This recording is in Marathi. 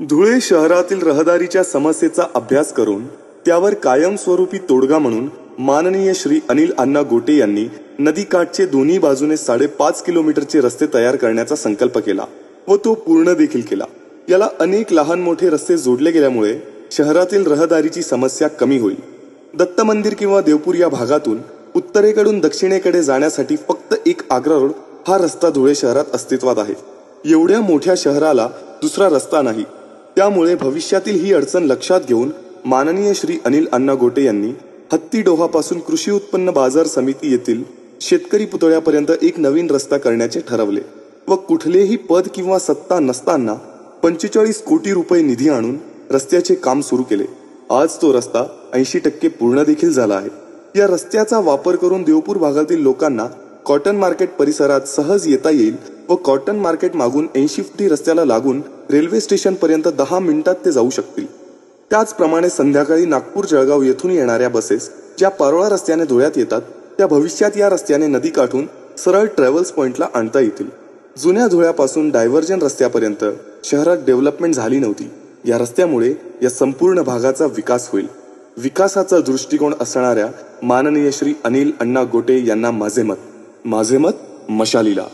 धुळे शहरातील रहदारीच्या समस्येचा अभ्यास करून त्यावर कायमस्वरूपी तोडगा म्हणून माननीय श्री अनिल अण्णा गोटे यांनी नदीकाठचे दोन्ही बाजूने 5.5 किलोमीटरचे रस्ते तयार करण्याचा संकल्प केला व तो पूर्ण देखील केला। याला अनेक लहान मोठे रस्ते जोडले गेल्यामुळे शहरातील रहदारीची समस्या कमी होईल। दत्त मंदिर किंवा देवपूर या भागातून उत्तरेकडून दक्षिणेकडे जाण्यासाठी फक्त एक आग्रा रोड हा रस्ता धुळे शहरात अस्तित्वात आहे। एवढ्या मोठ्या शहराला दुसरा रस्ता नाही, त्यामुळे भविष्यातील ही अडचण लक्षात घेऊन माननीय श्री अनिल अण्णा गोटे यांनी हत्तीडोहापासून कृषी उत्पन्न बाजार समिती येथील शेतकरी पुतळ्यापर्यंत एक नवीन रस्ता करण्याचे ठरवले व कुठलेही पद किंवा सत्ता नसताना 45 कोटी रुपये निधी आणून रस्त्याचे काम सुरू केले। आज तो रस्ता 80% पूर्ण देखील झाला आहे। या रस्त्याचा वापर करून देवपूर भागातील लोकांना कॉटन मार्केट परिसरात सहज येता येईल व कॉटन मार्केट मागून 80 फुटी रस्त्याला लागून रेल्वे स्टेशन पर्यंत 10 मिनिटात ते जाऊ शकतील। त्याचप्रमाणे संध्याकाळी नागपूर जळगाव येथून येणाऱ्या बसेस ज्या पारोळा रस्त्याने धुळ्यात येतात त्या भविष्यात या रस्त्याने नदी काठून सरळ ट्रॅव्हल्स पॉइंटला आणता येतील। जुन्या धुळ्यापासून डायव्हर्जन रस्त्यापर्यंत शहरात डेव्हलपमेंट झाली नव्हती। या रस्त्यामुळे या संपूर्ण भागाचा विकास होईल। विकासाचा दृष्टिकोन असणाऱ्या माननीय श्री अनिल अण्णा गोटे यांना माझे मत मशालीला।